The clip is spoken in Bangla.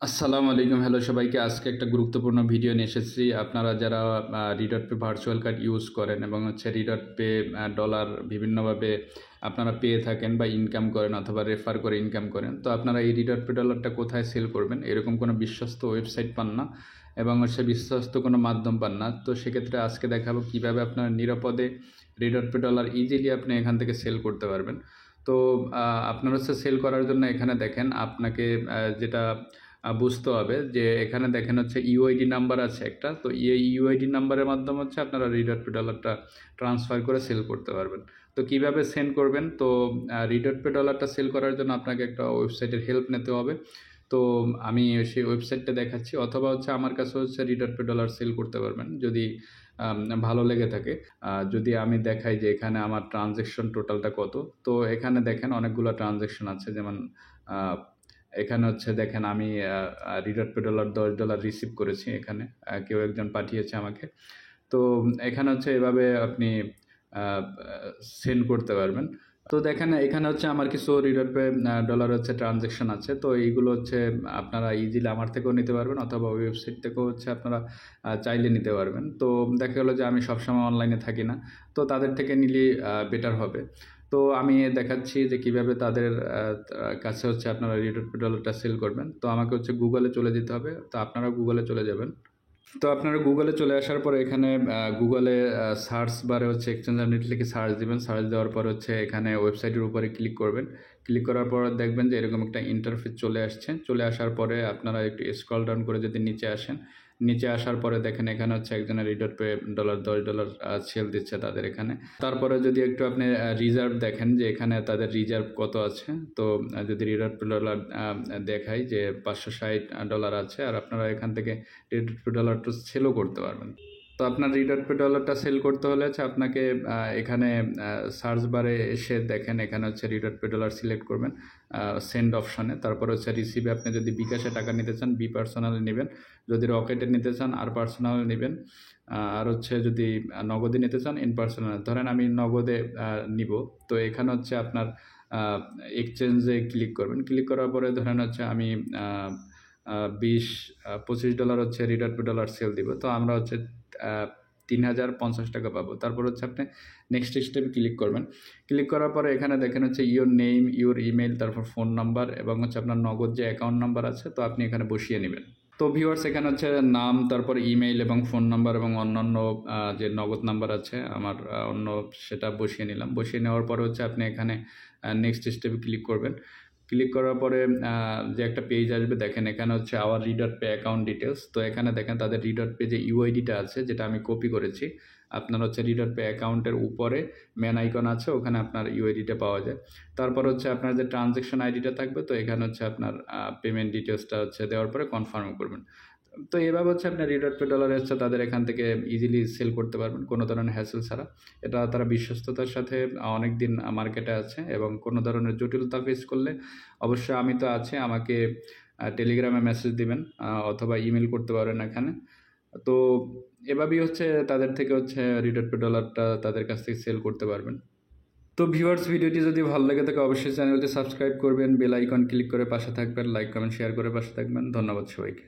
আসসালামু আলাইকুম। হ্যালো সবাইকে। আজকে একটা গুরুত্বপূর্ণ ভিডিও নিয়ে এসেছি। আপনারা যারা রিডট পে ভার্চুয়াল কার্ড ইউজ করেন এবং রিডট পে ডলার বিভিন্নভাবে আপনারা পেয়ে থাকেন বা ইনকাম করেন অথবা রেফার করে ইনকাম করেন। তো আপনারা এই রিডট পে ডলারটা কোথায় সেল করবেন? এরকম কোনো বিশ্বস্ত ওয়েবসাইট পান না এবং বিশ্বস্ত কোনো মাধ্যম পান না। তো সেক্ষেত্রে আজকে দেখাবো কীভাবে আপনারা নিরাপদে রিডট পে ডলার ইজিলি আপনি এখান থেকে সেল করতে পারবেন। তো আপনার সেল করার জন্য এখানে দেখেন আপনাকে যেটা বুঝতে হবে যে এখানে দেখেন ইউআইডি নাম্বার আছে একটা। তো এই ইউআইডি নাম্বারের মাধ্যমে আপনারা রিডট পে ডলারটা ট্রান্সফার করে সেল করতে পারবেন। তো কিভাবে সেন্ড করবেন? তো রিডট পে ডলারটা সেল করার জন্য আপনাকে একটা ওয়েবসাইটের হেল্প নিতে হবে। তো আমি সেই ওয়েবসাইটটা দেখাচ্ছি, অথবা আমার কাছে রিডট পে ডলার সেল করতে পারবেন যদি ভালো লেগে থাকে। যদি আমি দেখাই যে এখানে আমার ট্রানজ্যাকশন টোটালটা কত। তো এখানে দেখেন অনেকগুলো ট্রানজ্যাকশন আছে, যেমন এখানে দেখেন আমি রিডট পে ডলার $10 রিসিভ করেছি এখানে। কেউ একজন পাঠিয়েছে আমাকে। তো এখানে এভাবে আপনি সেন্ড করতে পারবেন। তো দেখেন এখানে আমার কিছু রিডট পে ডলার ট্রানজ্যাকশন আছে। তো এইগুলো আপনারা ইজিলি আমার থেকেও নিতে পারবেন অথবা ওয়েবসাইট থেকেও আপনারা চাইলে নিতে পারবেন। তো দেখা গেলো যে আমি সবসময় অনলাইনে থাকি না, তো তাদের থেকে নিলে বেটার হবে। তো আমি দেখাচ্ছি যে কিভাবে তাদের কাছে আপনারা রিডট পে ডলারটা সেল করবেন। তো আমাকে গুগলে চলে যেতে হবে। তো আপনারা গুগলে চলে যাবেন। তো আপনারা গুগলে চলে আসার পরে এখানে গুগলে সার্চ বারে এক্সচেঞ্জ আপডেট লিখে সার্চ দিবেন। সার্চ দেওয়ার পর এখানে ওয়েবসাইটের উপরে ক্লিক করবেন। ক্লিক করার পর দেখবেন যে এরকম একটা ইন্টারফেস চলে আসছে। চলে আসার পরে আপনারা একটু স্ক্রল ডাউন করে যদি নিচে আসেন, নিচে আসার পরে দেখেন এখানে একজনের রিডট পে $10 সেল দিচ্ছে তাদের এখানে। তারপরে যদি একটু আপনি রিজার্ভ দেখেন যে এখানে তাদের রিজার্ভ কত আছে। তো যদি রিডট পে ডলার দেখাই যে $560 আছে, আর আপনারা এখান থেকে রিডট পে ডলারটা সেলও করতে পারবেন। তো আপনার রিডট পে ডলারটা সেল করতে হলে আপনাকে এখানে সার্চ বারে এসে দেখেন এখানে রিডট পে ডলার সিলেক্ট করবেন সেন্ড অপশানে। তারপর রিসিভে আপনি যদি বিকাশে টাকা নিতে চান বি পার্সোনালে নেবেন, যদি রকেটে নিতে চান আর পার্সোনালে নেবেন, আর যদি নগদে নিতে চান ইন পার্সোনাল। ধরেন আমি নগদে নিব। তো এখানে আপনার এক্সচেঞ্জে ক্লিক করবেন। ক্লিক করার পরে ধরেন আমি $25 রিডট পে ডলার সেল দিব। তো আমরা 3050 টাকা পাবো। তারপর আপনি নেক্সট স্টেপে ক্লিক করবেন। ক্লিক করার পরে এখানে দেখেন ইউর নেম, ইউর ইমেল, তারপর ফোন নাম্বার এবং আপনার নগদ যে অ্যাকাউন্ট নাম্বার আছে তো আপনি এখানে বসিয়ে নেবেন। তো ভিউয়ার্স এখানে নাম, তারপর ইমেইল এবং ফোন নাম্বার এবং অন্যান্য যে নগদ নাম্বার আছে আমার অন্য, সেটা বসিয়ে নিলাম। বসিয়ে নেওয়ার পরে আপনি এখানে নেক্সট স্টেপে ক্লিক করবেন। ক্লিক করার পরে যে একটা পেজ আসবে দেখেন এখানে আওয়ার রিডট পে অ্যাকাউন্ট ডিটেলস। তো এখানে দেখেন তাদের রিডট পে যে ইউআইডিটা আছে যেটা আমি কপি করেছি, আপনার রিডট পে অ্যাকাউন্টের উপরে ম্যান আইকন আছে, ওখানে আপনার ইউআইডিটা পাওয়া যায়। তারপর আপনার যে ট্রানজ্যাকশন আইডিটা থাকবে, তো এখানে আপনার পেমেন্ট ডিটেলসটা দেওয়ার পরে কনফার্ম করবেন। তো এভাবে আপনার রিডট পে ডলার তাদের এখান থেকে ইজিলি সেল করতে পারবেন কোনো ধরনের হ্যাসেল ছাড়া। এটা তারা বিশ্বস্ততার সাথে অনেক দিন মার্কেটে আছে এবং কোনো ধরনের জটিলতা ফেস করলে অবশ্যই আমি তো আছি, আমাকে টেলিগ্রামে মেসেজ দিবেন অথবা ইমেল করতে পারেন এখানে। তো এভাবেই তাদের থেকে রিডট পে ডলারটা তাদের কাছ থেকে সেল করতে পারবেন। তো ভিউয়ার্স ভিডিওটি যদি ভালো লাগে থাকে অবশ্যই চ্যানেলটি সাবস্ক্রাইব করবেন, বেল আইকন ক্লিক করে পাশে থাকবেন, লাইক কমেন্ট শেয়ার করে পাশে থাকবেন। ধন্যবাদ সবাইকে।